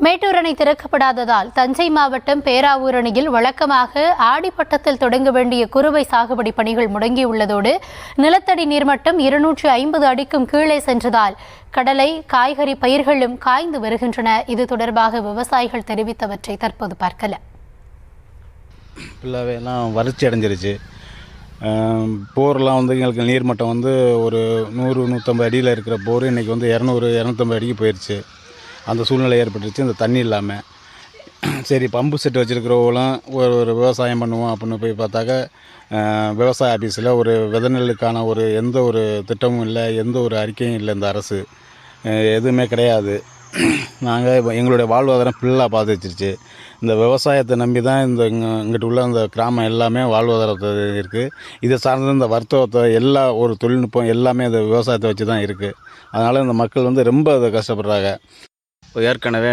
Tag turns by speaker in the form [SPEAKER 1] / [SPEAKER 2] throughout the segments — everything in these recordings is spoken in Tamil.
[SPEAKER 1] மேட்டூர் அணை திறக்கப்படாததால் தஞ்சை மாவட்டம் பேராவூர் அணையில் வழக்கமாக ஆடிப்பட்டத்தில் தொடங்க வேண்டிய குறுவை சாகுபடி பணிகள் முடங்கியுள்ளதோடு நிலத்தடி நீர்மட்டம் 250 அடிக்கும் கீழே சென்றதால் கடலை காய்கறி பயிர்களும் காய்ந்து வருகின்றன. இது தொடர்பாக விவசாயிகள் தெரிவித்தவற்றை தற்போது பார்க்கலாம்.
[SPEAKER 2] ஃபுல்லாகவே எல்லாம் வறட்சி அடைஞ்சிருச்சு. போர்லாம் எங்களுக்கு நீர்மட்டம் ஒரு 100-150 அடியில் இருக்கிற போர் இன்றைக்கி 200-250 அடிக்கு போயிடுச்சு. அந்த சூழ்நிலை ஏற்பட்டுருச்சு. இந்த தண்ணி இல்லாமல் சரி பம்பு செட் வச்சுருக்கிறவங்களாம் ஒரு விவசாயம் பண்ணுவோம் அப்படின்னு போய் பார்த்தாக்க விவசாய ஆஃபீஸில் ஒரு விதை நெல்லுக்கான எந்த ஒரு திட்டமும் இல்லை, எந்த ஒரு அறிக்கையும் இல்லை. இந்த அரசு எதுவுமே கிடையாது. நாங்கள் எங்களுடைய வாழ்வாதாரம் ஃபுல்லாக பாதிச்சிருச்சு. இந்த விவசாயத்தை நம்பி தான் இங்கிட்ட உள்ள இந்த கிராமம் எல்லாமே வாழ்வாதாரத்தை இருக்குது. இதை சார்ந்த இந்த வர்த்தகத்தை எல்லா ஒரு தொழில்நுட்பம் எல்லாமே இந்த விவசாயத்தை வச்சு தான் இருக்குது. அதனால் இந்த மக்கள் ரொம்ப அதை கஷ்டப்படுறாங்க.
[SPEAKER 3] ஏற்கனவே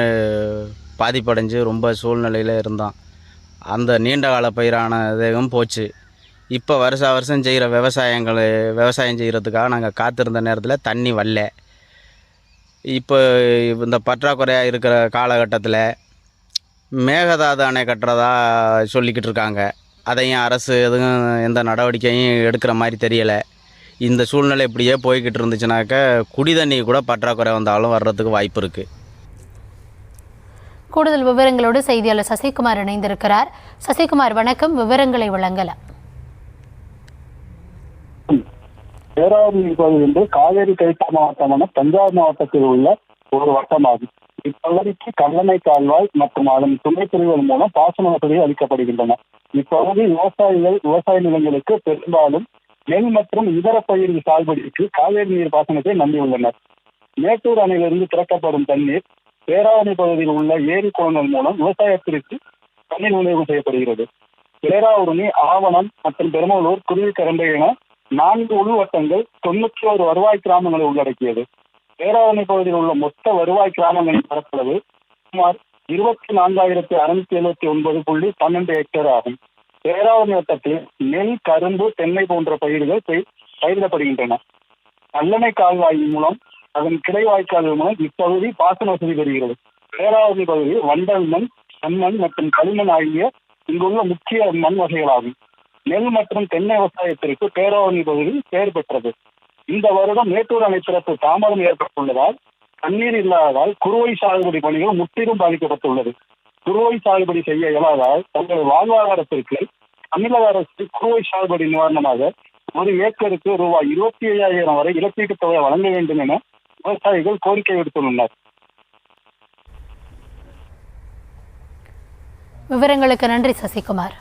[SPEAKER 3] பாதிப்படைஞ்சு ரொம்ப சூழ்நிலையில் இருந்தோம். அந்த நீண்ட கால பயிரான இதுவும் போச்சு. இப்போ வருஷம் செய்கிற விவசாயம் செய்கிறதுக்காக நாங்கள் காத்திருந்த நேரத்தில் தண்ணி வரல. இப்போ இந்த பற்றாக்குறையாக இருக்கிற காலகட்டத்தில் மேகதாது அணை கட்டுறதா சொல்லிக்கிட்டு இருக்காங்க. அதையும் அரசு எதுவும் எந்த நடவடிக்கையும் எடுக்கிற மாதிரி தெரியலை. இந்த சூழ்நிலை இப்படியே போய்கிட்டு இருந்துச்சுனாக்க குடி தண்ணி கூட பற்றாக்குறை வந்தாலும் வர்றதுக்கு வாய்ப்பு இருக்குது.
[SPEAKER 1] கூடுதல் விவரங்களோடு செய்தியாளர் சசிகுமார் இணைந்திருக்கிறார். சசிகுமார், வணக்கம். விவரங்களை வழங்கலாம்.
[SPEAKER 4] பேராவூர் பகுதி காவேரி தெற்கு மாவட்டமான தஞ்சாவூர் மாவட்டத்தில் உள்ள ஒரு வட்டமாகும். இப்பகுதிக்கு கல்லணை கால்வாய் மற்றும் அதன் துணை பிரிவுகள் மூலம் பாசன வசதிகள் அளிக்கப்படுகின்றன. இப்பகுதி விவசாய நிலங்களுக்கு பெரும்பாலும் நெல் மற்றும் இதர பயிர் சாகுபடிக்கு காவேரி நீர் பாசனத்தை நம்பியுள்ளனர். மேட்டூர் அணையிலிருந்து திறக்கப்படும் தண்ணீர் பேராவூர் பகுதியில் உள்ள ஏரி குளங்கள் மூலம் விவசாயத்திற்கு தண்ணீர் விநியோகம் செய்யப்படுகிறது. பேராவூரணி, ஆவணம் மற்றும் பெருமளூர், குருவிக்கரம்பை என 4 உள்வட்டங்கள் 91 வருவாய் கிராமங்களை உள்ளடக்கியது. பேராவூரணி பகுதியில் உள்ள மொத்த வருவாய் கிராமங்களின் பரப்பளவு சுமார் 24,679.12 ஹெக்டேர் ஆகும். பேராவூரணி வட்டத்தில் நெல், கரும்பு, தென்னை போன்ற பயிர்கள் பயிரிடப்படுகின்றன. கல்லணை கால்வாய் மூலம் அதன் கிடை வாய்க்கால்கள் மூலம் இப்பகுதி பாசன வசதி பெறுகிறது. பேராவூரணி பகுதி வண்டல் மண், செம்மண் மற்றும் களிமண் ஆகிய இங்குள்ள முக்கிய மண் வகைகளாகும். நெல் மற்றும் தென்னை விவசாயத்திற்கு பேராவூரணி பகுதி பெயர் பெற்றது. இந்த வருடம் மேட்டூர் அணை திறப்பு தாமதம் ஏற்பட்டுள்ளதால் தண்ணீர் இல்லாததால் குறுவை சாகுபடி பணிகள் முற்றிலும் பாதிக்கப்பட்டுள்ளது. குறுவை சாகுபடி செய்ய இயலாததால் தங்கள் வாழ்வாதாரத்திற்கு தமிழக அரசு குறுவை சாகுபடி நிவாரணமாக 1 ஏக்கருக்கு ரூபாய் 25,000 வரை இழப்பீட்டு தொகை வழங்க வேண்டும் என விவசாயிகள் கோரிக்கை விடுத்துள்ளனர்.
[SPEAKER 1] விவரங்களுக்கு நன்றி சசிகுமார்.